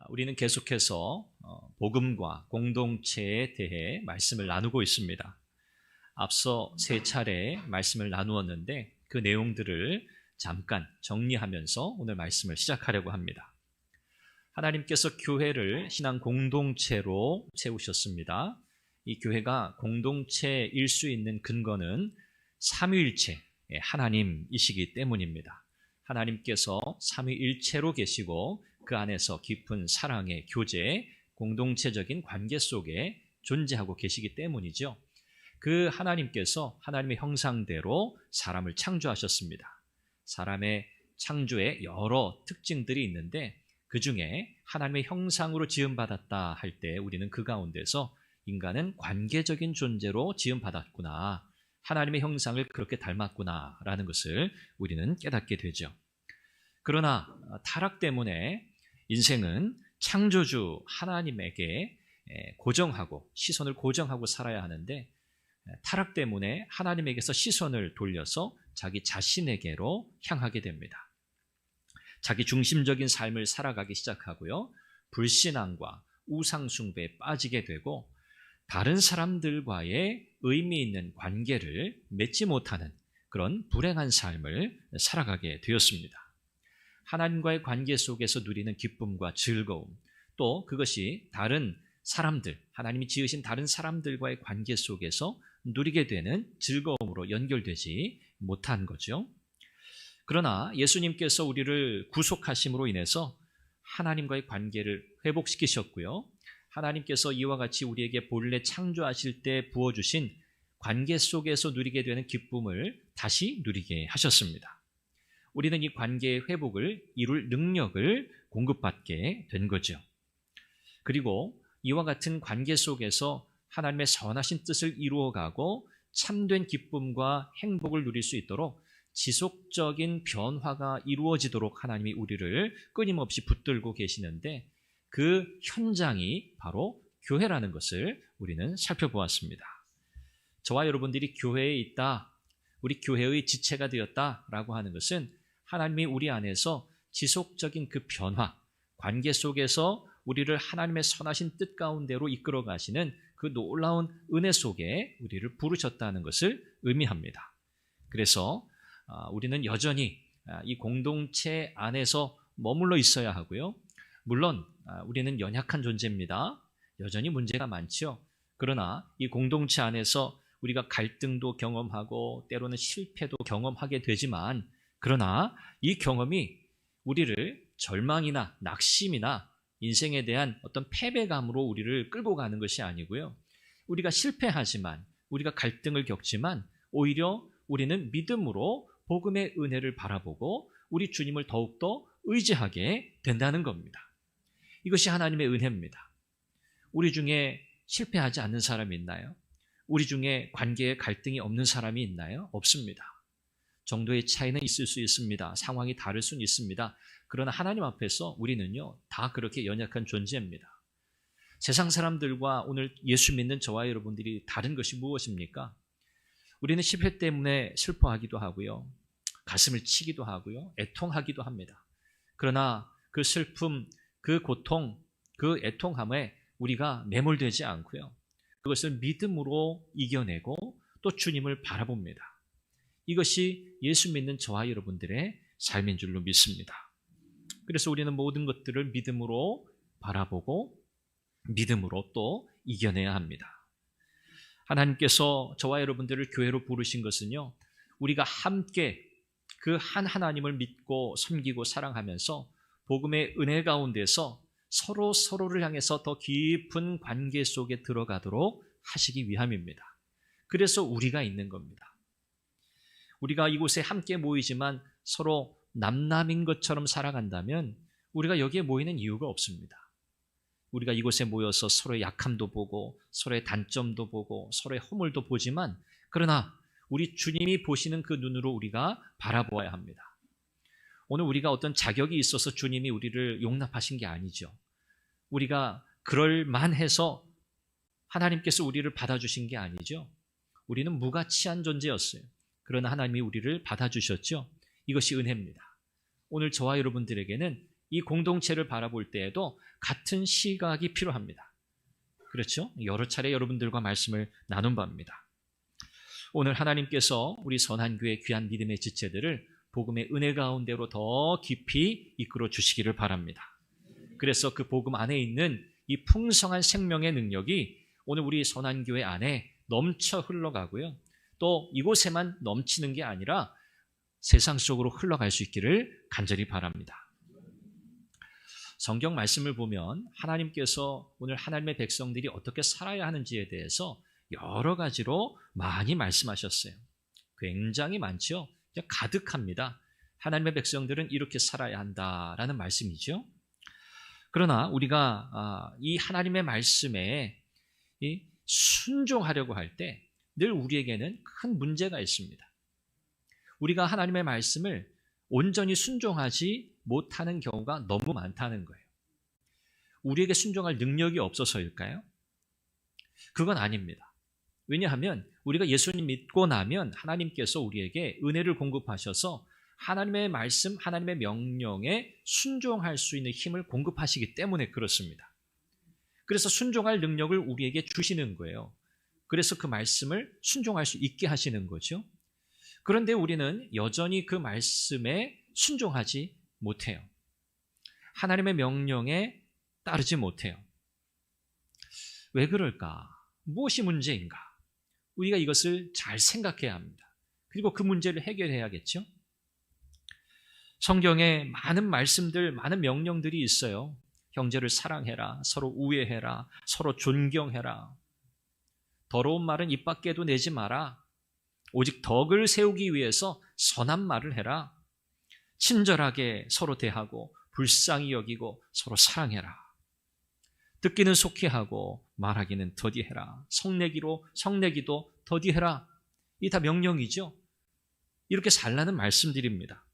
우리는 계속해서 복음과 공동체에 대해 말씀을 나누고 있습니다. 앞서 세 차례 말씀을 나누었는데 그 내용들을 잠깐 정리하면서 오늘 말씀을 시작하려고 합니다. 하나님께서 교회를 신앙 공동체로 세우셨습니다. 이 교회가 공동체일 수 있는 근거는 삼위일체 하나님이시기 때문입니다. 하나님께서 삼위일체로 계시고 그 안에서 깊은 사랑의 교제, 공동체적인 관계 속에 존재하고 계시기 때문이죠. 그 하나님께서 하나님의 형상대로 사람을 창조하셨습니다. 사람의 창조에 여러 특징들이 있는데 그 중에 하나님의 형상으로 지음받았다 할 때 우리는 그 가운데서 인간은 관계적인 존재로 지음받았구나, 하나님의 형상을 그렇게 닮았구나 라는 것을 우리는 깨닫게 되죠. 그러나 타락 때문에 인생은 창조주 하나님에게 고정하고 시선을 고정하고 살아야 하는데 타락 때문에 하나님에게서 시선을 돌려서 자기 자신에게로 향하게 됩니다. 자기 중심적인 삶을 살아가기 시작하고요. 불신앙과 우상숭배에 빠지게 되고 다른 사람들과의 의미 있는 관계를 맺지 못하는 그런 불행한 삶을 살아가게 되었습니다. 하나님과의 관계 속에서 누리는 기쁨과 즐거움, 또 그것이 다른 사람들, 하나님이 지으신 다른 사람들과의 관계 속에서 누리게 되는 즐거움으로 연결되지 못한 거죠. 그러나 예수님께서 우리를 구속하심으로 인해서 하나님과의 관계를 회복시키셨고요. 하나님께서 이와 같이 우리에게 본래 창조하실 때 부어주신 관계 속에서 누리게 되는 기쁨을 다시 누리게 하셨습니다. 우리는 이 관계의 회복을 이룰 능력을 공급받게 된 거죠. 그리고 이와 같은 관계 속에서 하나님의 선하신 뜻을 이루어가고 참된 기쁨과 행복을 누릴 수 있도록 지속적인 변화가 이루어지도록 하나님이 우리를 끊임없이 붙들고 계시는데 그 현장이 바로 교회라는 것을 우리는 살펴보았습니다. 저와 여러분들이 교회에 있다, 우리 교회의 지체가 되었다라고 하는 것은 하나님이 우리 안에서 지속적인 그 변화, 관계 속에서 우리를 하나님의 선하신 뜻 가운데로 이끌어 가시는 그 놀라운 은혜 속에 우리를 부르셨다는 것을 의미합니다. 그래서 우리는 여전히 이 공동체 안에서 머물러 있어야 하고요. 물론 우리는 연약한 존재입니다. 여전히 문제가 많죠. 그러나 이 공동체 안에서 우리가 갈등도 경험하고 때로는 실패도 경험하게 되지만 그러나 이 경험이 우리를 절망이나 낙심이나 인생에 대한 어떤 패배감으로 우리를 끌고 가는 것이 아니고요. 우리가 실패하지만, 우리가 갈등을 겪지만 오히려 우리는 믿음으로 복음의 은혜를 바라보고 우리 주님을 더욱더 의지하게 된다는 겁니다. 이것이 하나님의 은혜입니다. 우리 중에 실패하지 않는 사람이 있나요? 우리 중에 관계에 갈등이 없는 사람이 있나요? 없습니다. 정도의 차이는 있을 수 있습니다. 상황이 다를 수는 있습니다. 그러나 하나님 앞에서 우리는요, 다 그렇게 연약한 존재입니다. 세상 사람들과 오늘 예수 믿는 저와 여러분들이 다른 것이 무엇입니까? 우리는 실패 때문에 슬퍼하기도 하고요. 가슴을 치기도 하고요. 애통하기도 합니다. 그러나 그 슬픔, 그 고통, 그 애통함에 우리가 매몰되지 않고요. 그것을 믿음으로 이겨내고 또 주님을 바라봅니다. 이것이 예수 믿는 저와 여러분들의 삶인 줄로 믿습니다. 그래서 우리는 모든 것들을 믿음으로 바라보고 믿음으로 또 이겨내야 합니다. 하나님께서 저와 여러분들을 교회로 부르신 것은요, 우리가 함께 그 한 하나님을 믿고 섬기고 사랑하면서 복음의 은혜 가운데서 서로를 향해서 더 깊은 관계 속에 들어가도록 하시기 위함입니다. 그래서 우리가 있는 겁니다. 우리가 이곳에 함께 모이지만 서로 남남인 것처럼 살아간다면 우리가 여기에 모이는 이유가 없습니다. 우리가 이곳에 모여서 서로의 약함도 보고 서로의 단점도 보고 서로의 허물도 보지만 그러나 우리 주님이 보시는 그 눈으로 우리가 바라보아야 합니다. 오늘 우리가 어떤 자격이 있어서 주님이 우리를 용납하신 게 아니죠. 우리가 그럴 만해서 하나님께서 우리를 받아주신 게 아니죠. 우리는 무가치한 존재였어요. 그러나 하나님이 우리를 받아주셨죠. 이것이 은혜입니다. 오늘 저와 여러분들에게는 이 공동체를 바라볼 때에도 같은 시각이 필요합니다. 그렇죠? 여러 차례 여러분들과 말씀을 나눈 바입니다. 오늘 하나님께서 우리 선한교회 귀한 믿음의 지체들을 복음의 은혜 가운데로 더 깊이 이끌어 주시기를 바랍니다. 그래서 그 복음 안에 있는 이 풍성한 생명의 능력이 오늘 우리 선한교회 안에 넘쳐 흘러가고요. 또 이곳에만 넘치는 게 아니라 세상 속으로 흘러갈 수 있기를 간절히 바랍니다. 성경 말씀을 보면 하나님께서 오늘 하나님의 백성들이 어떻게 살아야 하는지에 대해서 여러 가지로 많이 말씀하셨어요. 굉장히 많죠. 가득합니다. 하나님의 백성들은 이렇게 살아야 한다라는 말씀이죠. 그러나 우리가 이 하나님의 말씀에 순종하려고 할 때 늘 우리에게는 큰 문제가 있습니다. 우리가 하나님의 말씀을 온전히 순종하지 못하는 경우가 너무 많다는 거예요. 우리에게 순종할 능력이 없어서일까요? 그건 아닙니다. 왜냐하면 우리가 예수님 믿고 나면 하나님께서 우리에게 은혜를 공급하셔서 하나님의 말씀, 하나님의 명령에 순종할 수 있는 힘을 공급하시기 때문에 그렇습니다. 그래서 순종할 능력을 우리에게 주시는 거예요. 그래서 그 말씀을 순종할 수 있게 하시는 거죠. 그런데 우리는 여전히 그 말씀에 순종하지 못해요. 하나님의 명령에 따르지 못해요. 왜 그럴까? 무엇이 문제인가? 우리가 이것을 잘 생각해야 합니다. 그리고 그 문제를 해결해야겠죠. 성경에 많은 말씀들, 많은 명령들이 있어요. 형제를 사랑해라, 서로 우애해라, 서로 존경해라. 더러운 말은 입 밖에도 내지 마라. 오직 덕을 세우기 위해서 선한 말을 해라. 친절하게 서로 대하고 불쌍히 여기고 서로 사랑해라. 듣기는 속히 하고 말하기는 더디해라. 성내기도 더디해라. 이 다 명령이죠. 이렇게 살라는 말씀들입니다.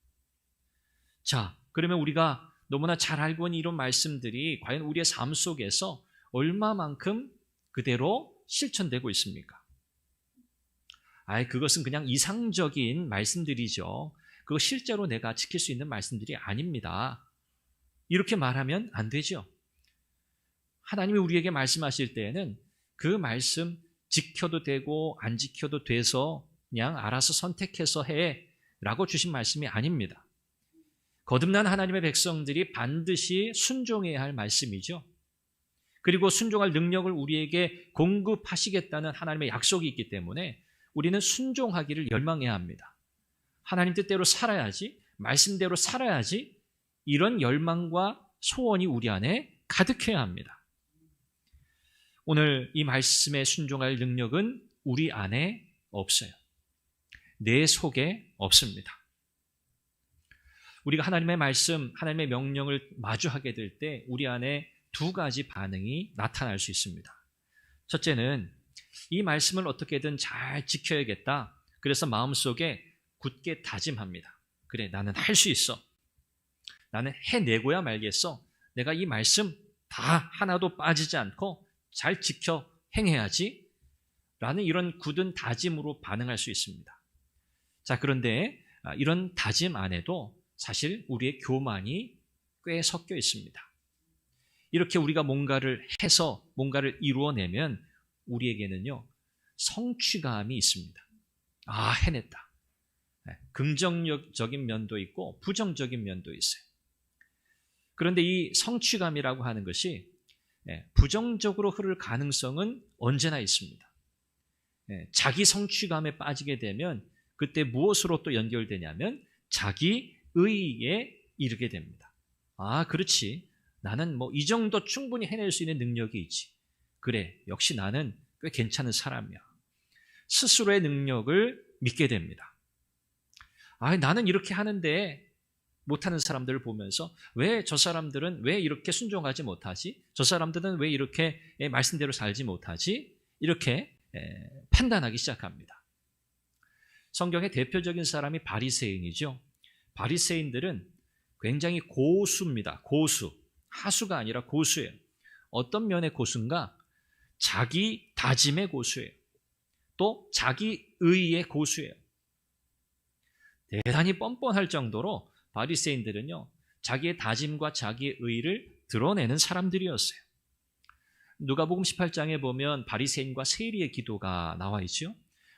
자, 그러면 우리가 너무나 잘 알고 있는 이런 말씀들이 과연 우리의 삶 속에서 얼마만큼 그대로 실천되고 있습니까? 그것은 그냥 이상적인 말씀들이죠. 그거 실제로 내가 지킬 수 있는 말씀들이 아닙니다. 이렇게 말하면 안 되죠. 하나님이 우리에게 말씀하실 때에는 그 말씀 지켜도 되고 안 지켜도 돼서 그냥 알아서 선택해서 해 라고 주신 말씀이 아닙니다. 거듭난 하나님의 백성들이 반드시 순종해야 할 말씀이죠. 그리고 순종할 능력을 우리에게 공급하시겠다는 하나님의 약속이 있기 때문에 우리는 순종하기를 열망해야 합니다. 하나님 뜻대로 살아야지, 말씀대로 살아야지, 이런 열망과 소원이 우리 안에 가득해야 합니다. 오늘 이 말씀에 순종할 능력은 우리 안에 없어요. 내 속에 없습니다. 우리가 하나님의 말씀, 하나님의 명령을 마주하게 될 때 우리 안에 두 가지 반응이 나타날 수 있습니다. 첫째는 이 말씀을 어떻게든 잘 지켜야겠다. 그래서 마음속에 굳게 다짐합니다. 그래, 나는 할 수 있어. 나는 해내고야 말겠어. 내가 이 말씀 다 하나도 빠지지 않고 잘 지켜 행해야지. 라는 이런 굳은 다짐으로 반응할 수 있습니다. 자, 그런데 이런 다짐 안에도 사실 우리의 교만이 꽤 섞여 있습니다. 이렇게 우리가 뭔가를 해서 뭔가를 이루어내면 우리에게는요, 성취감이 있습니다. 해냈다. 긍정적인 면도 있고 부정적인 면도 있어요. 그런데 이 성취감이라고 하는 것이 부정적으로 흐를 가능성은 언제나 있습니다. 자기 성취감에 빠지게 되면 그때 무엇으로 또 연결되냐면 자기 의의에 이르게 됩니다. 그렇지. 나는 이 정도 충분히 해낼 수 있는 능력이 있지. 그래, 역시 나는 꽤 괜찮은 사람이야. 스스로의 능력을 믿게 됩니다. 나는 이렇게 하는데 못하는 사람들을 보면서 왜 저 사람들은 왜 이렇게 순종하지 못하지? 저 사람들은 왜 이렇게 말씀대로 살지 못하지? 이렇게 판단하기 시작합니다. 성경의 대표적인 사람이 바리새인이죠. 바리새인들은 굉장히 고수입니다. 고수. 하수가 아니라 고수예요. 어떤 면의 고수인가? 자기 다짐의 고수예요. 또 자기 의의 고수예요. 대단히 뻔뻔할 정도로 바리새인들은요, 자기의 다짐과 자기의 의를 드러내는 사람들이었어요. 누가복음 18장에 보면 바리새인과 세리의 기도가 나와 있죠.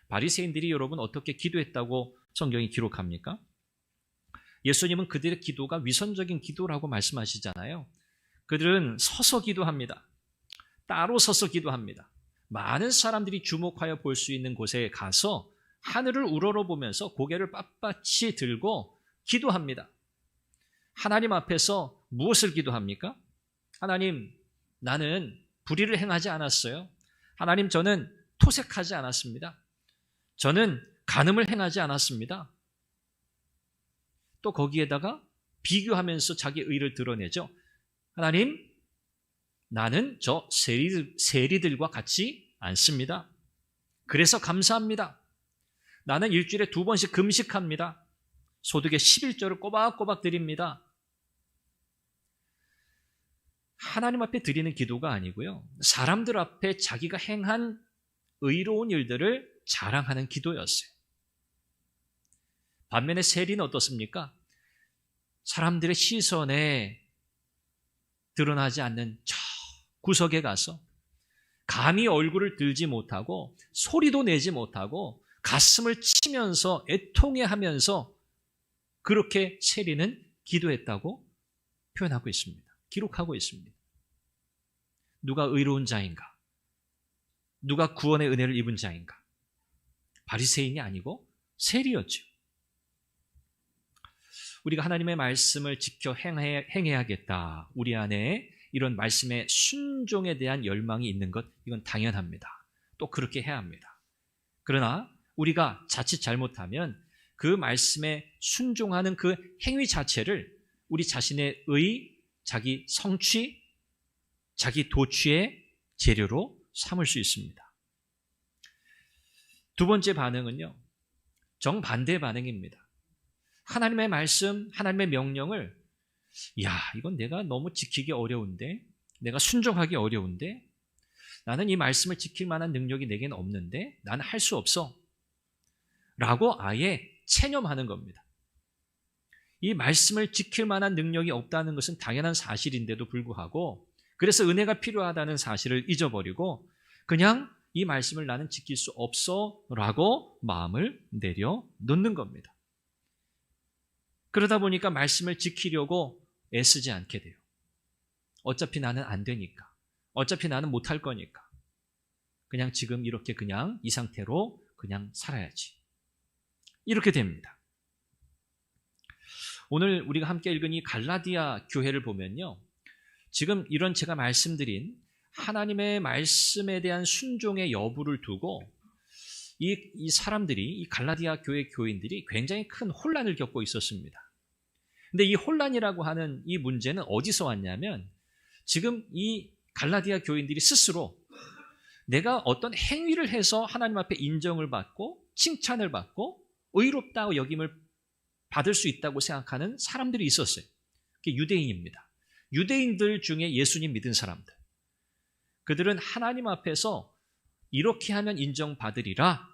바리새인들이 여러분 어떻게 기도했다고 성경이 기록합니까? 예수님은 그들의 기도가 위선적인 기도라고 말씀하시잖아요. 그들은 서서 기도합니다. 따로 서서 기도합니다. 많은 사람들이 주목하여 볼 수 있는 곳에 가서 하늘을 우러러보면서 고개를 빳빳이 들고 기도합니다. 하나님 앞에서 무엇을 기도합니까? 하나님, 나는 불의를 행하지 않았어요. 하나님, 저는 토색하지 않았습니다. 저는 간음을 행하지 않았습니다. 또 거기에다가 비교하면서 자기 의를 드러내죠. 하나님, 나는 저 세리들과 같지 않습니다. 그래서 감사합니다. 나는 일주일에 2번씩 금식합니다. 소득의 11조를 꼬박꼬박 드립니다. 하나님 앞에 드리는 기도가 아니고요. 사람들 앞에 자기가 행한 의로운 일들을 자랑하는 기도였어요. 반면에 세리는 어떻습니까? 사람들의 시선에 드러나지 않는 저 구석에 가서 감히 얼굴을 들지 못하고 소리도 내지 못하고 가슴을 치면서 애통해하면서 그렇게 세리는 기도했다고 표현하고 있습니다. 기록하고 있습니다. 누가 의로운 자인가? 누가 구원의 은혜를 입은 자인가? 바리새인이 아니고 세리였죠. 우리가 하나님의 말씀을 지켜 행해야겠다. 우리 안에 이런 말씀의 순종에 대한 열망이 있는 것, 이건 당연합니다. 또 그렇게 해야 합니다. 그러나 우리가 자칫 잘못하면 그 말씀에 순종하는 그 행위 자체를 우리 자신의 의, 자기 성취, 자기 도취의 재료로 삼을 수 있습니다. 두 번째 반응은요, 정반대 반응입니다. 하나님의 말씀, 하나님의 명령을 이건 내가 너무 지키기 어려운데, 내가 순종하기 어려운데, 나는 이 말씀을 지킬 만한 능력이 내게는 없는데 나는 할 수 없어 라고 아예 체념하는 겁니다. 이 말씀을 지킬 만한 능력이 없다는 것은 당연한 사실인데도 불구하고, 그래서 은혜가 필요하다는 사실을 잊어버리고 그냥 이 말씀을 나는 지킬 수 없어 라고 마음을 내려놓는 겁니다. 그러다 보니까 말씀을 지키려고 애쓰지 않게 돼요. 어차피 나는 안 되니까. 어차피 나는 못할 거니까. 그냥 지금 이렇게 그냥 이 상태로 그냥 살아야지. 이렇게 됩니다. 오늘 우리가 함께 읽은 이 갈라디아 교회를 보면요, 지금 이런 제가 말씀드린 하나님의 말씀에 대한 순종의 여부를 두고 이 사람들이, 이 갈라디아 교회 교인들이 굉장히 큰 혼란을 겪고 있었습니다. 근데 이 혼란이라고 하는 이 문제는 어디서 왔냐면, 지금 이 갈라디아 교인들이 스스로 내가 어떤 행위를 해서 하나님 앞에 인정을 받고 칭찬을 받고 의롭다고 여김을 받을 수 있다고 생각하는 사람들이 있었어요. 그게 유대인입니다. 유대인들 중에 예수님 믿은 사람들. 그들은 하나님 앞에서 이렇게 하면 인정받으리라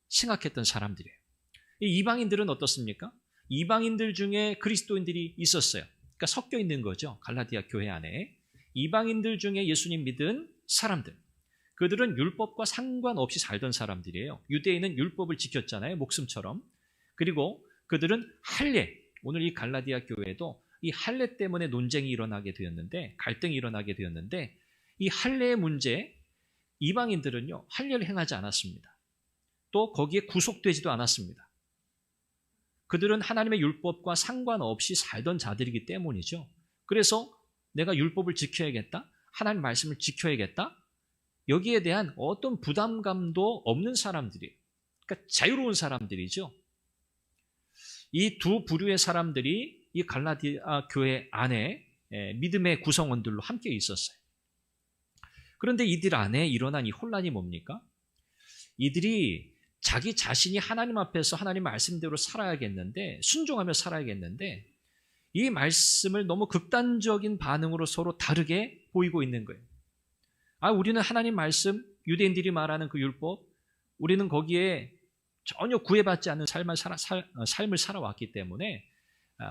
생각했던 사람들이에요. 이 이방인들은 어떻습니까? 이방인들 중에 그리스도인들이 있었어요. 그러니까 섞여 있는 거죠. 갈라디아 교회 안에. 이방인들 중에 예수님 믿은 사람들. 그들은 율법과 상관없이 살던 사람들이에요. 유대인은 율법을 지켰잖아요. 목숨처럼. 그리고 그들은 할례. 오늘 이 갈라디아 교회도 이 할례 때문에 논쟁이 일어나게 되었는데, 갈등이 일어나게 되었는데, 이 할례의 문제, 이방인들은요, 할례를 행하지 않았습니다. 또 거기에 구속되지도 않았습니다. 그들은 하나님의 율법과 상관없이 살던 자들이기 때문이죠. 그래서 내가 율법을 지켜야겠다, 하나님 말씀을 지켜야겠다, 여기에 대한 어떤 부담감도 없는 사람들이에요. 그러니까 자유로운 사람들이죠. 이 두 부류의 사람들이 이 갈라디아 교회 안에 믿음의 구성원들로 함께 있었어요. 그런데 이들 안에 일어난 이 혼란이 뭡니까? 이들이 자기 자신이 하나님 앞에서 하나님 말씀대로 살아야겠는데, 순종하며 살아야겠는데, 이 말씀을 너무 극단적인 반응으로 서로 다르게 보이고 있는 거예요. 우리는 하나님 말씀, 유대인들이 말하는 그 율법, 우리는 거기에 전혀 구애받지 않는 삶을 살아왔기 때문에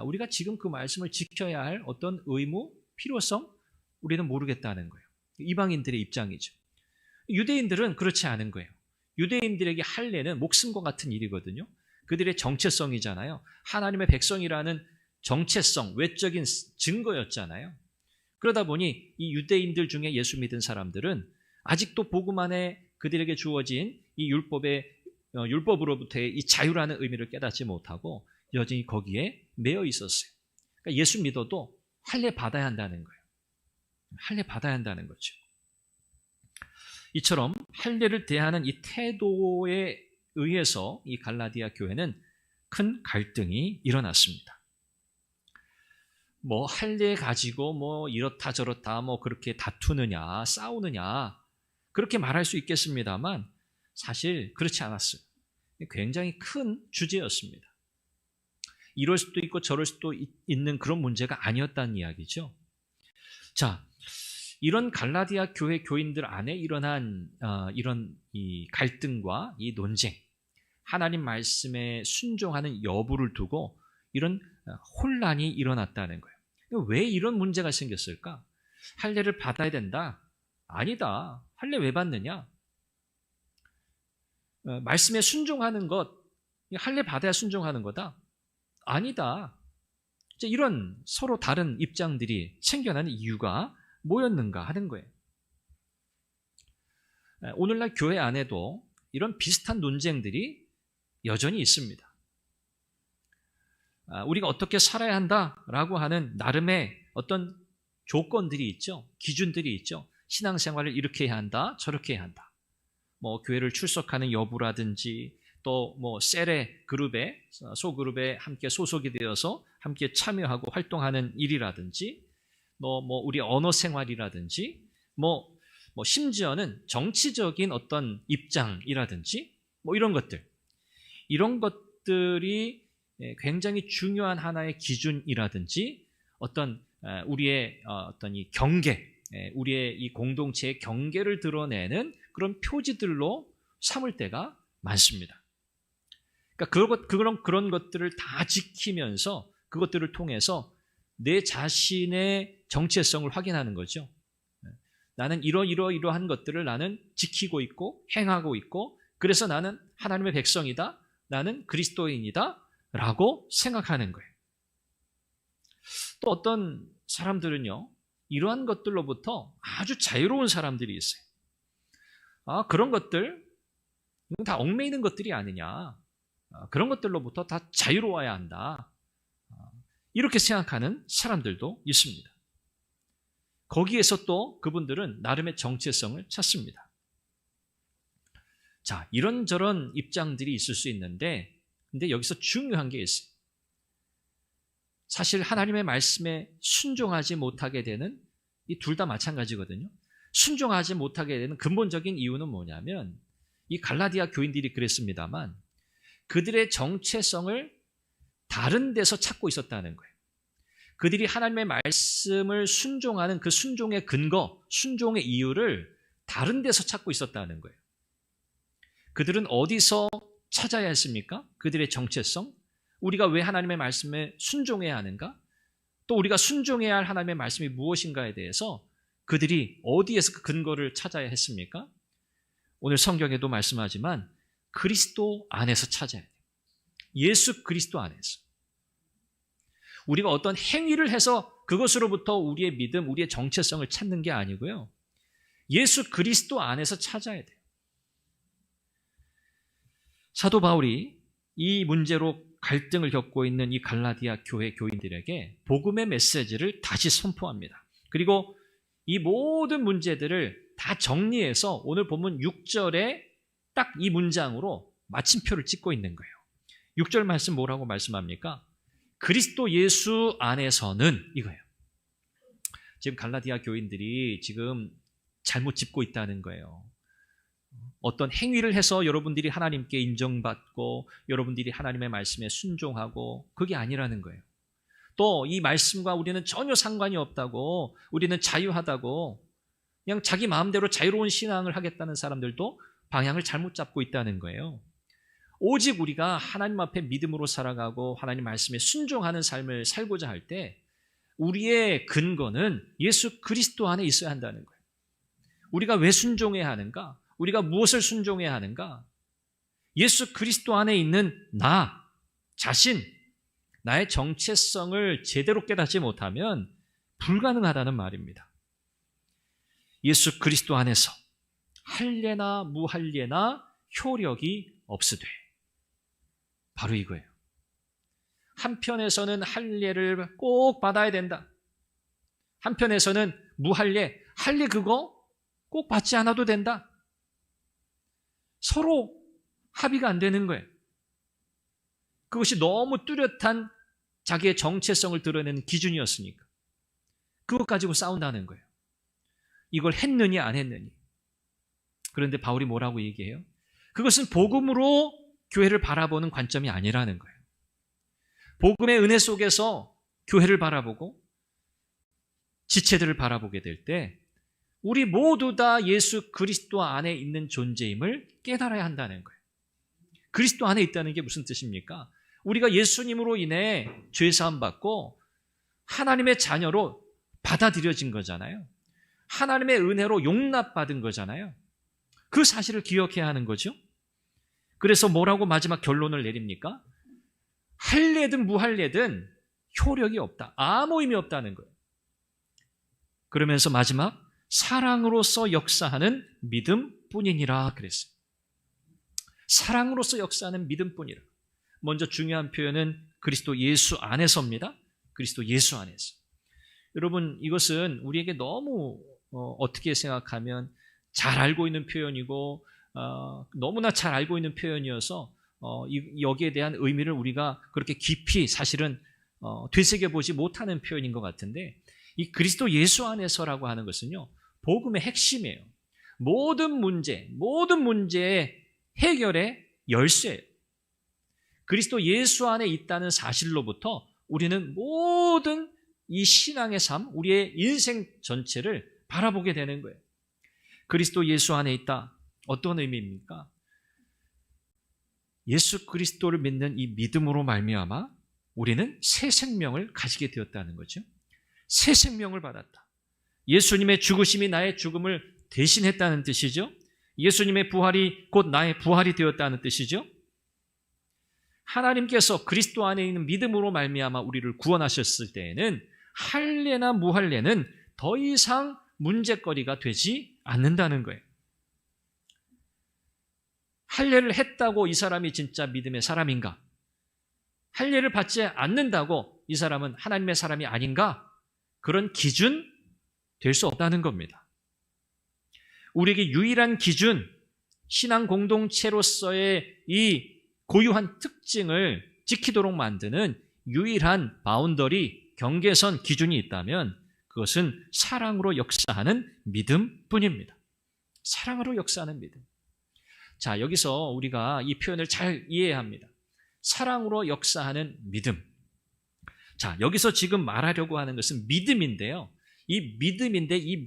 우리가 지금 그 말씀을 지켜야 할 어떤 의무, 필요성 우리는 모르겠다는 거예요. 이방인들의 입장이죠. 유대인들은 그렇지 않은 거예요. 유대인들에게 할례는 목숨과 같은 일이거든요. 그들의 정체성이잖아요. 하나님의 백성이라는 정체성, 외적인 증거였잖아요. 그러다 보니 이 유대인들 중에 예수 믿은 사람들은 아직도 복음 안에 그들에게 주어진 이 율법으로부터의 이 자유라는 의미를 깨닫지 못하고 여전히 거기에 매여 있었어요. 그러니까 예수 믿어도 할례 받아야 한다는 거예요. 할례 받아야 한다는 거죠. 이처럼 할례를 대하는 이 태도에 의해서 이 갈라디아 교회는 큰 갈등이 일어났습니다. 뭐 할례 가지고 뭐 이렇다 저렇다 뭐 그렇게 다투느냐 싸우느냐 그렇게 말할 수 있겠습니다만 사실 그렇지 않았어요. 굉장히 큰 주제였습니다. 이럴 수도 있고 저럴 수도 있는 그런 문제가 아니었다는 이야기죠. 자, 이런 갈라디아 교회 교인들 안에 일어난 이런 이 갈등과 이 논쟁, 하나님 말씀에 순종하는 여부를 두고 이런 혼란이 일어났다는 거예요. 왜 이런 문제가 생겼을까? 할례를 받아야 된다? 아니다. 할례 왜 받느냐? 말씀에 순종하는 것, 할례 받아야 순종하는 거다? 아니다. 이런 서로 다른 입장들이 생겨나는 이유가 뭐였는가 하는 거예요. 오늘날 교회 안에도 이런 비슷한 논쟁들이 여전히 있습니다. 우리가 어떻게 살아야 한다라고 하는 나름의 어떤 조건들이 있죠. 기준들이 있죠. 신앙생활을 이렇게 해야 한다, 저렇게 해야 한다. 뭐 교회를 출석하는 여부라든지 또 뭐 셀의 그룹에 소그룹에 함께 소속이 되어서 함께 참여하고 활동하는 일이라든지 뭐 우리 언어 생활이라든지 뭐 심지어는 정치적인 어떤 입장이라든지 뭐 이런 것들이 굉장히 중요한 하나의 기준이라든지 어떤 우리의 어떤 이 경계, 우리의 이 공동체의 경계를 드러내는 그런 표지들로 삼을 때가 많습니다. 그러니까 그런 것들을 다 지키면서 그것들을 통해서 내 자신의 정체성을 확인하는 거죠. 나는 이러한 것들을 나는 지키고 있고 행하고 있고 그래서 나는 하나님의 백성이다. 나는 그리스도인이다. 라고 생각하는 거예요. 또 어떤 사람들은요. 이러한 것들로부터 아주 자유로운 사람들이 있어요. 그런 것들 다 얽매이는 것들이 아니냐. 그런 것들로부터 다 자유로워야 한다. 이렇게 생각하는 사람들도 있습니다. 거기에서 또 그분들은 나름의 정체성을 찾습니다. 자, 이런저런 입장들이 있을 수 있는데 근데 여기서 중요한 게 있어요. 사실 하나님의 말씀에 순종하지 못하게 되는 이 둘 다 마찬가지거든요. 순종하지 못하게 되는 근본적인 이유는 뭐냐면 이 갈라디아 교인들이 그랬습니다만 그들의 정체성을 다른 데서 찾고 있었다는 거예요. 그들이 하나님의 말씀을 순종하는 그 순종의 근거, 순종의 이유를 다른 데서 찾고 있었다는 거예요. 그들은 어디서 찾아야 했습니까? 그들의 정체성? 우리가 왜 하나님의 말씀에 순종해야 하는가? 또 우리가 순종해야 할 하나님의 말씀이 무엇인가에 대해서 그들이 어디에서 그 근거를 찾아야 했습니까? 오늘 성경에도 말씀하지만 그리스도 안에서 찾아야 돼요. 예수 그리스도 안에서. 우리가 어떤 행위를 해서 그것으로부터 우리의 믿음, 우리의 정체성을 찾는 게 아니고요. 예수 그리스도 안에서 찾아야 돼요. 사도 바울이 이 문제로 갈등을 겪고 있는 이 갈라디아 교회 교인들에게 복음의 메시지를 다시 선포합니다. 그리고 이 모든 문제들을 다 정리해서 오늘 본문 6절에 딱 이 문장으로 마침표를 찍고 있는 거예요. 6절 말씀 뭐라고 말씀합니까? 그리스도 예수 안에서는 이거예요. 지금 갈라디아 교인들이 지금 잘못 짚고 있다는 거예요. 어떤 행위를 해서 여러분들이 하나님께 인정받고 여러분들이 하나님의 말씀에 순종하고 그게 아니라는 거예요. 또 이 말씀과 우리는 전혀 상관이 없다고 우리는 자유하다고 그냥 자기 마음대로 자유로운 신앙을 하겠다는 사람들도 방향을 잘못 잡고 있다는 거예요. 오직 우리가 하나님 앞에 믿음으로 살아가고 하나님 말씀에 순종하는 삶을 살고자 할 때 우리의 근거는 예수 그리스도 안에 있어야 한다는 거예요. 우리가 왜 순종해야 하는가? 우리가 무엇을 순종해야 하는가? 예수 그리스도 안에 있는 나 자신, 나의 정체성을 제대로 깨닫지 못하면 불가능하다는 말입니다. 예수 그리스도 안에서 할례나 무할례나 효력이 없으되, 바로 이거예요. 한편에서는 할례를 꼭 받아야 된다. 한편에서는 무할례, 할례 그거 꼭 받지 않아도 된다. 서로 합의가 안 되는 거예요. 그것이 너무 뚜렷한 자기의 정체성을 드러내는 기준이었으니까 그것 가지고 싸운다는 거예요. 이걸 했느냐 안 했느냐. 그런데 바울이 뭐라고 얘기해요? 그것은 복음으로 교회를 바라보는 관점이 아니라는 거예요. 복음의 은혜 속에서 교회를 바라보고 지체들을 바라보게 될 때 우리 모두 다 예수 그리스도 안에 있는 존재임을 깨달아야 한다는 거예요. 그리스도 안에 있다는 게 무슨 뜻입니까? 우리가 예수님으로 인해 죄사함 받고 하나님의 자녀로 받아들여진 거잖아요. 하나님의 은혜로 용납받은 거잖아요. 그 사실을 기억해야 하는 거죠. 그래서 뭐라고 마지막 결론을 내립니까? 할례든 무할례든 효력이 없다. 아무 의미 없다는 거예요. 그러면서 마지막 사랑으로서 역사하는 믿음뿐이니라 그랬어요. 사랑으로서 역사하는 믿음뿐이라. 먼저 중요한 표현은 그리스도 예수 안에서입니다. 그리스도 예수 안에서. 여러분, 이것은 우리에게 너무 어떻게 생각하면 잘 알고 있는 표현이고 너무나 잘 알고 있는 표현이어서 여기에 대한 의미를 우리가 그렇게 깊이 사실은 되새겨보지 못하는 표현인 것 같은데, 이 그리스도 예수 안에서라고 하는 것은요, 복음의 핵심이에요. 모든 문제의 해결의 열쇠예요. 그리스도 예수 안에 있다는 사실로부터 우리는 모든 이 신앙의 삶, 우리의 인생 전체를 바라보게 되는 거예요. 그리스도 예수 안에 있다. 어떤 의미입니까? 예수 그리스도를 믿는 이 믿음으로 말미암아 우리는 새 생명을 가지게 되었다는 거죠. 새 생명을 받았다. 예수님의 죽으심이 나의 죽음을 대신했다는 뜻이죠. 예수님의 부활이 곧 나의 부활이 되었다는 뜻이죠. 하나님께서 그리스도 안에 있는 믿음으로 말미암아 우리를 구원하셨을 때에는 할례나 무할례는 더 이상 문제거리가 되지 않는다는 거예요. 할례를 했다고 이 사람이 진짜 믿음의 사람인가? 할례를 받지 않는다고 이 사람은 하나님의 사람이 아닌가? 그런 기준 될 수 없다는 겁니다. 우리에게 유일한 기준, 신앙 공동체로서의 이 고유한 특징을 지키도록 만드는 유일한 바운더리, 경계선 기준이 있다면 그것은 사랑으로 역사하는 믿음뿐입니다. 사랑으로 역사하는 믿음. 자, 여기서 우리가 이 표현을 잘 이해해야 합니다. 사랑으로 역사하는 믿음. 자, 여기서 지금 말하려고 하는 것은 믿음인데요. 이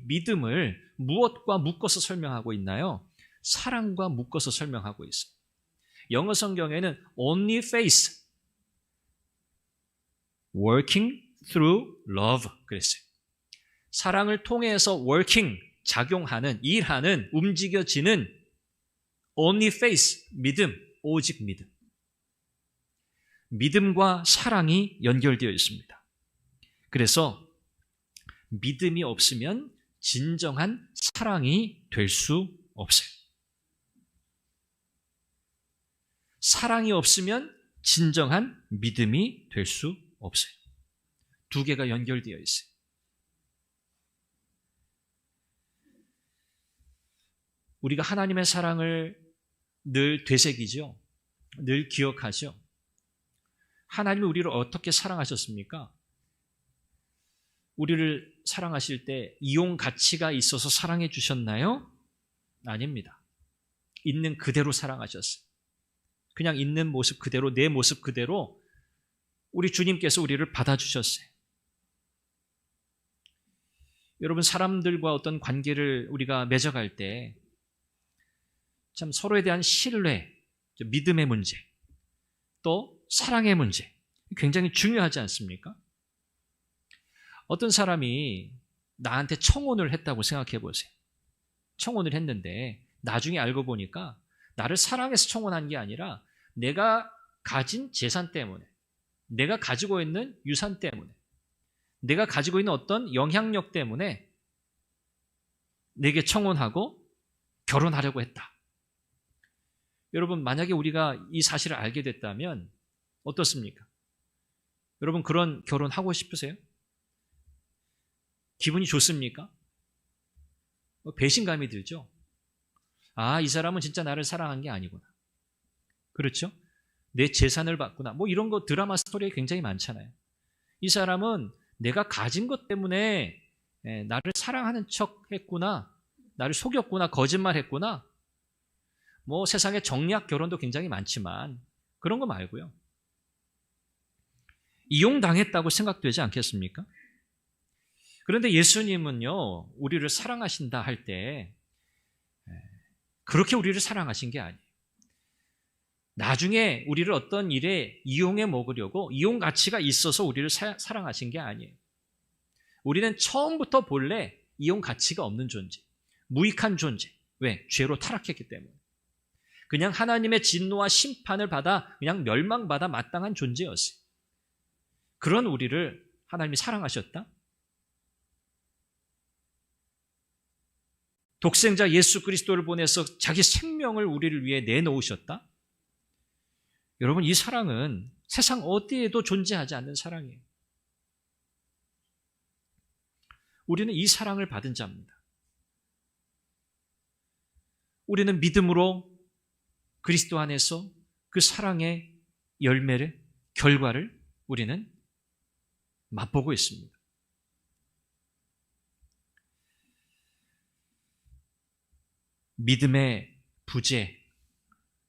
믿음을 무엇과 묶어서 설명하고 있나요? 사랑과 묶어서 설명하고 있어요. 영어 성경에는 only faith, working through love 그랬어요. 사랑을 통해서 working, 작용하는, 일하는, 움직여지는 only faith, 믿음, 오직 믿음. 믿음과 사랑이 연결되어 있습니다. 그래서 믿음이 없으면 진정한 사랑이 될 수 없어요. 사랑이 없으면 진정한 믿음이 될 수 없어요. 두 개가 연결되어 있어요. 우리가 하나님의 사랑을 늘 되새기죠. 늘 기억하죠. 하나님이 우리를 어떻게 사랑하셨습니까? 우리를 사랑하실 때 이용 가치가 있어서 사랑해 주셨나요? 아닙니다. 있는 그대로 사랑하셨어요. 그냥 있는 모습 그대로, 내 모습 그대로 우리 주님께서 우리를 받아주셨어요. 여러분, 사람들과 어떤 관계를 우리가 맺어갈 때 참 서로에 대한 신뢰, 믿음의 문제, 또 사랑의 문제, 굉장히 중요하지 않습니까? 어떤 사람이 나한테 청혼을 했다고 생각해 보세요. 청혼을 했는데 나중에 알고 보니까 나를 사랑해서 청혼한 게 아니라 내가 가진 재산 때문에, 내가 가지고 있는 유산 때문에, 내가 가지고 있는 어떤 영향력 때문에 내게 청혼하고 결혼하려고 했다. 여러분, 만약에 우리가 이 사실을 알게 됐다면 어떻습니까? 여러분, 그런 결혼하고 싶으세요? 기분이 좋습니까? 배신감이 들죠? 아, 이 사람은 진짜 나를 사랑한 게 아니구나. 그렇죠? 내 재산을 받구나. 뭐 이런 거 드라마 스토리에 굉장히 많잖아요. 이 사람은 내가 가진 것 때문에 나를 사랑하는 척 했구나. 나를 속였구나. 거짓말 했구나. 뭐 세상에 정략 결혼도 굉장히 많지만 그런 거 말고요. 이용당했다고 생각되지 않겠습니까? 그런데 예수님은요, 우리를 사랑하신다 할 때 그렇게 우리를 사랑하신 게 아니에요. 나중에 우리를 어떤 일에 이용해 먹으려고 이용 가치가 있어서 우리를 사랑하신 게 아니에요. 우리는 처음부터 본래 이용 가치가 없는 존재, 무익한 존재. 왜? 죄로 타락했기 때문에. 그냥 하나님의 진노와 심판을 받아 그냥 멸망받아 마땅한 존재였어요. 그런 우리를 하나님이 사랑하셨다? 독생자 예수 그리스도를 보내서 자기 생명을 우리를 위해 내놓으셨다? 여러분, 이 사랑은 세상 어디에도 존재하지 않는 사랑이에요. 우리는 이 사랑을 받은 자입니다. 우리는 믿음으로 그리스도 안에서 그 사랑의 열매를, 결과를 우리는 맛보고 있습니다. 믿음의 부재,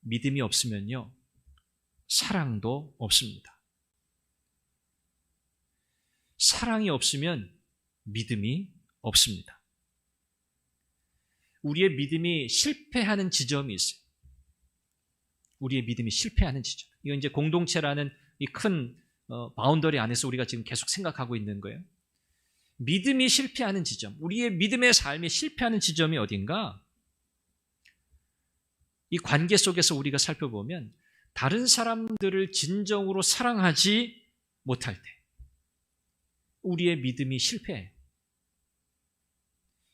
믿음이 없으면요, 사랑도 없습니다. 사랑이 없으면 믿음이 없습니다. 우리의 믿음이 실패하는 지점이 있어요. 우리의 믿음이 실패하는 지점. 이건 이제 공동체라는 이 큰 바운더리 안에서 우리가 지금 계속 생각하고 있는 거예요. 믿음이 실패하는 지점, 우리의 믿음의 삶이 실패하는 지점이 어딘가? 이 관계 속에서 우리가 살펴보면 다른 사람들을 진정으로 사랑하지 못할 때 우리의 믿음이 실패해요.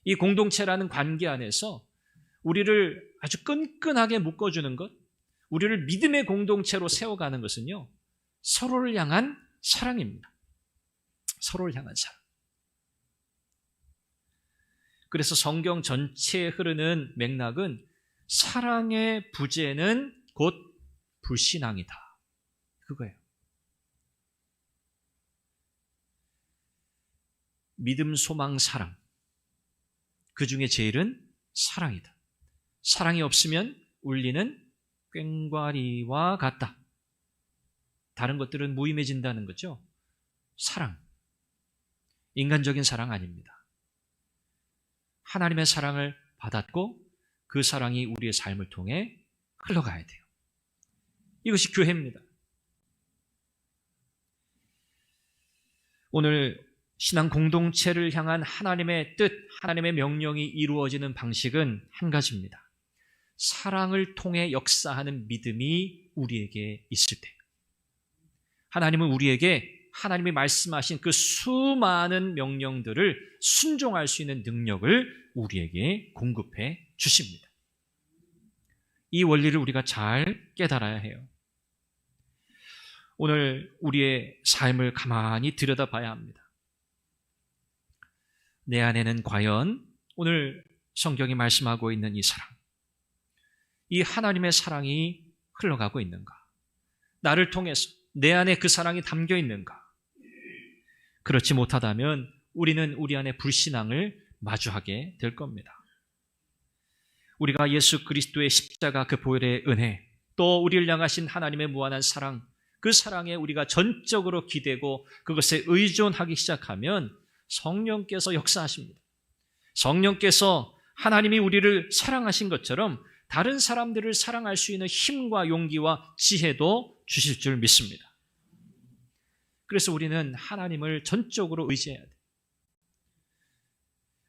이 공동체라는 관계 안에서 우리를 아주 끈끈하게 묶어주는 것, 우리를 믿음의 공동체로 세워가는 것은요, 서로를 향한 사랑입니다. 서로를 향한 사랑. 그래서 성경 전체에 흐르는 맥락은 사랑의 부재는 곧 불신앙이다. 그거예요. 믿음, 소망, 사랑. 그 중에 제일은 사랑이다. 사랑이 없으면 울리는 꽹과리와 같다. 다른 것들은 무의미해진다는 거죠. 사랑. 인간적인 사랑 아닙니다. 하나님의 사랑을 받았고 그 사랑이 우리의 삶을 통해 흘러가야 돼요. 이것이 교회입니다. 오늘 신앙 공동체를 향한 하나님의 뜻, 하나님의 명령이 이루어지는 방식은 한 가지입니다. 사랑을 통해 역사하는 믿음이 우리에게 있을 때, 하나님은 우리에게 하나님이 말씀하신 그 수많은 명령들을 순종할 수 있는 능력을 우리에게 공급해 주십니다. 이 원리를 우리가 잘 깨달아야 해요. 오늘 우리의 삶을 가만히 들여다봐야 합니다. 내 안에는 과연 오늘 성경이 말씀하고 있는 이 사랑, 이 하나님의 사랑이 흘러가고 있는가? 나를 통해서 내 안에 그 사랑이 담겨 있는가? 그렇지 못하다면 우리는 우리 안에 불신앙을 마주하게 될 겁니다. 우리가 예수 그리스도의 십자가 그 보혈의 은혜, 또 우리를 향하신 하나님의 무한한 사랑, 그 사랑에 우리가 전적으로 기대고 그것에 의존하기 시작하면 성령께서 역사하십니다. 성령께서 하나님이 우리를 사랑하신 것처럼 다른 사람들을 사랑할 수 있는 힘과 용기와 지혜도 주실 줄 믿습니다. 그래서 우리는 하나님을 전적으로 의지해야 돼요.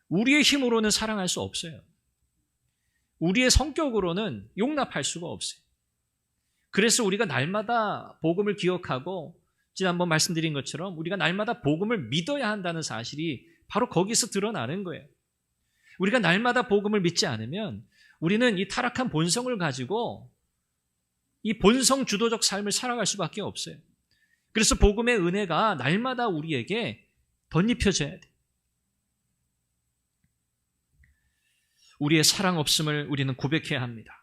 우리의 힘으로는 사랑할 수 없어요. 우리의 성격으로는 용납할 수가 없어요. 그래서 우리가 날마다 복음을 기억하고 지난번 말씀드린 것처럼 우리가 날마다 복음을 믿어야 한다는 사실이 바로 거기서 드러나는 거예요. 우리가 날마다 복음을 믿지 않으면 우리는 이 타락한 본성을 가지고 이 본성 주도적 삶을 살아갈 수밖에 없어요. 그래서 복음의 은혜가 날마다 우리에게 덧입혀져야 돼요. 우리의 사랑 없음을 우리는 고백해야 합니다.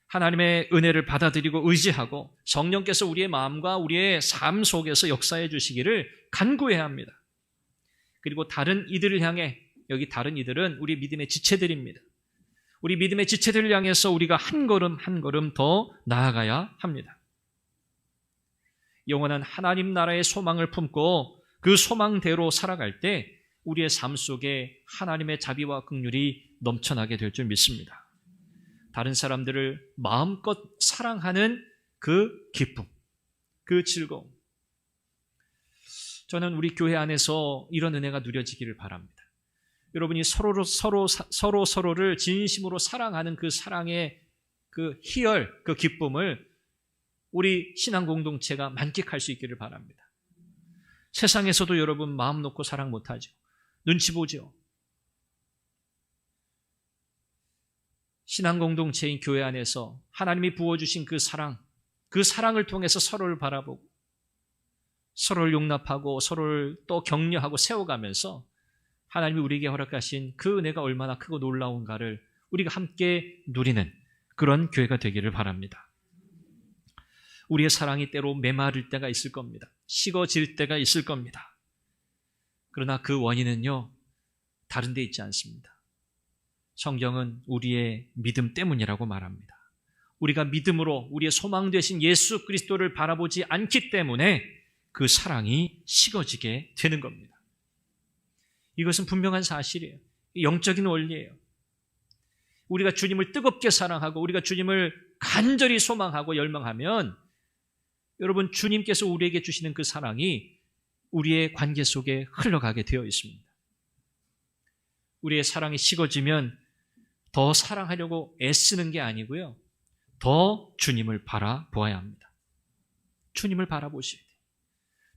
하나님의 은혜를 받아들이고 의지하고 성령께서 우리의 마음과 우리의 삶 속에서 역사해 주시기를 간구해야 합니다. 그리고 다른 이들을 향해, 여기 다른 이들은 우리 믿음의 지체들입니다. 우리 믿음의 지체들을 향해서 우리가 한 걸음 한 걸음 더 나아가야 합니다. 영원한 하나님 나라의 소망을 품고 그 소망대로 살아갈 때 우리의 삶 속에 하나님의 자비와 긍휼이 넘쳐나게 될 줄 믿습니다. 다른 사람들을 마음껏 사랑하는 그 기쁨, 그 즐거움. 저는 우리 교회 안에서 이런 은혜가 누려지기를 바랍니다. 여러분이 서로를 진심으로 사랑하는 그 사랑의 그 희열, 그 기쁨을 우리 신앙 공동체가 만끽할 수 있기를 바랍니다. 세상에서도 여러분 마음 놓고 사랑 못하죠. 눈치 보죠. 신앙 공동체인 교회 안에서 하나님이 부어주신 그 사랑을 통해서 서로를 바라보고 서로를 용납하고 서로를 또 격려하고 세워가면서 하나님이 우리에게 허락하신 그 은혜가 얼마나 크고 놀라운가를 우리가 함께 누리는 그런 교회가 되기를 바랍니다. 우리의 사랑이 때로 메마를 때가 있을 겁니다. 식어질 때가 있을 겁니다. 그러나 그 원인은요, 다른 데 있지 않습니다. 성경은 우리의 믿음 때문이라고 말합니다. 우리가 믿음으로 우리의 소망 되신 예수 그리스도를 바라보지 않기 때문에 그 사랑이 식어지게 되는 겁니다. 이것은 분명한 사실이에요. 영적인 원리예요. 우리가 주님을 뜨겁게 사랑하고 우리가 주님을 간절히 소망하고 열망하면 여러분 주님께서 우리에게 주시는 그 사랑이 우리의 관계 속에 흘러가게 되어 있습니다. 우리의 사랑이 식어지면 더 사랑하려고 애쓰는 게 아니고요. 더 주님을 바라보아야 합니다. 주님을 바라보셔야 돼요.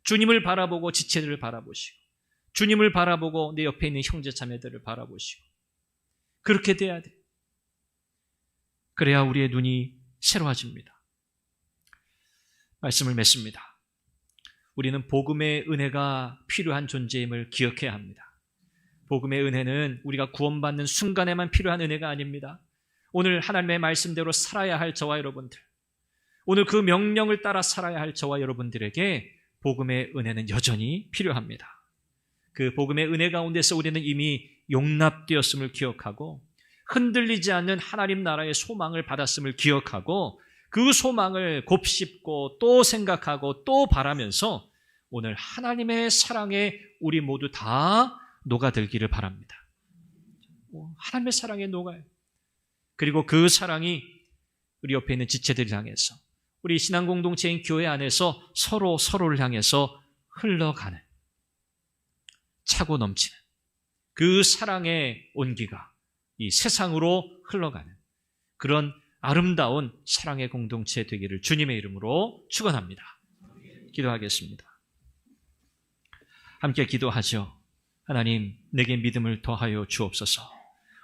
주님을 바라보고 지체들을 바라보시고 주님을 바라보고 내 옆에 있는 형제 자매들을 바라보시고 그렇게 돼야 돼요. 그래야 우리의 눈이 새로워집니다. 말씀을 맺습니다. 우리는 복음의 은혜가 필요한 존재임을 기억해야 합니다. 복음의 은혜는 우리가 구원받는 순간에만 필요한 은혜가 아닙니다. 오늘 하나님의 말씀대로 살아야 할 저와 여러분들, 오늘 그 명령을 따라 살아야 할 저와 여러분들에게 복음의 은혜는 여전히 필요합니다. 그 복음의 은혜 가운데서 우리는 이미 용납되었음을 기억하고 흔들리지 않는 하나님 나라의 소망을 받았음을 기억하고 그 소망을 곱씹고 또 생각하고 또 바라면서 오늘 하나님의 사랑에 우리 모두 다 녹아들기를 바랍니다. 하나님의 사랑에 녹아요. 그리고 그 사랑이 우리 옆에 있는 지체들을 향해서 우리 신앙 공동체인 교회 안에서 서로를 향해서 흘러가는 차고 넘치는 그 사랑의 온기가 이 세상으로 흘러가는 그런 아름다운 사랑의 공동체 되기를 주님의 이름으로 축원합니다. 기도하겠습니다. 함께 기도하죠. 하나님, 내게 믿음을 더하여 주옵소서.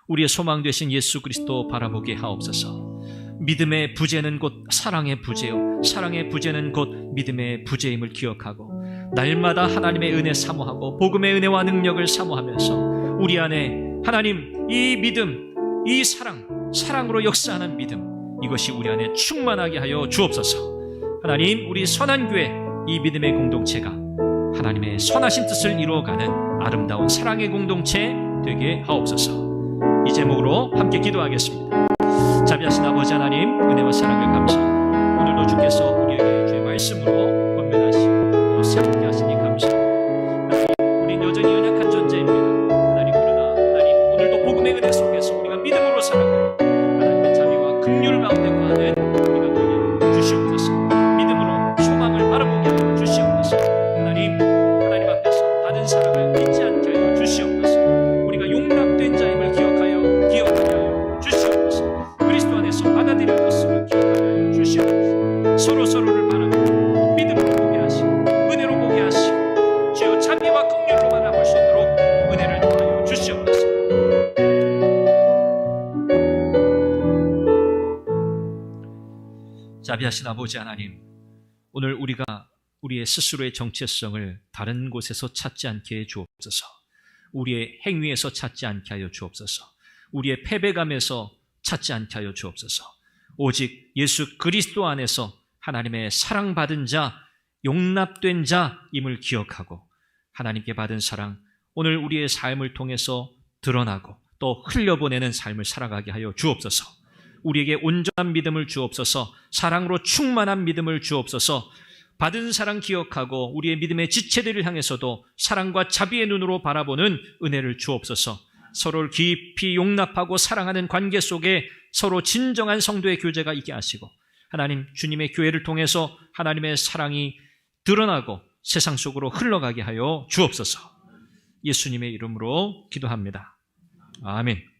우리의 소망 되신 예수 그리스도 바라보게 하옵소서. 믿음의 부재는 곧 사랑의 부재요, 사랑의 부재는 곧 믿음의 부재임을 기억하고 날마다 하나님의 은혜 사모하고 복음의 은혜와 능력을 사모하면서 우리 안에 하나님 이 믿음, 이 사랑으로 역사하는 믿음, 이것이 우리 안에 충만하게 하여 주옵소서. 하나님, 우리 선한교회 이 믿음의 공동체가 하나님의 선하신 뜻을 이루어가는 아름다운 사랑의 공동체 되게 하옵소서. 이 제목으로 함께 기도하겠습니다. 자비하신 아버지 하나님, 은혜와 사랑을 감사합니다. 오늘도 주께서 우리에게 주의 말씀으로 권면하시고 또 새롭게 하시니 감사합니다. 하나님, 우린 여전히 연약한 존재입니다. 하나님, 그러나 하나님 오늘도 복음의 은혜 속에서 우리가 믿음으로 살아가고 하나님 은혜와 긍휼로 바라볼 수 있도록 은혜를 더하여 주시옵소서. 자비하신 아버지 하나님, 오늘 우리가 우리의 스스로의 정체성을 다른 곳에서 찾지 않게 해 주옵소서. 우리의 행위에서 찾지 않게 하여 주옵소서. 우리의 패배감에서 찾지 않게 하여 주옵소서. 오직 예수 그리스도 안에서 하나님의 사랑받은 자, 용납된 자임을 기억하고 하나님께 받은 사랑, 오늘 우리의 삶을 통해서 드러나고 또 흘려보내는 삶을 살아가게 하여 주옵소서. 우리에게 온전한 믿음을 주옵소서. 사랑으로 충만한 믿음을 주옵소서. 받은 사랑 기억하고 우리의 믿음의 지체들을 향해서도 사랑과 자비의 눈으로 바라보는 은혜를 주옵소서. 서로를 깊이 용납하고 사랑하는 관계 속에 서로 진정한 성도의 교제가 있게 하시고 하나님, 주님의 교회를 통해서 하나님의 사랑이 드러나고 세상 속으로 흘러가게 하여 주옵소서. 예수님의 이름으로 기도합니다. 아멘.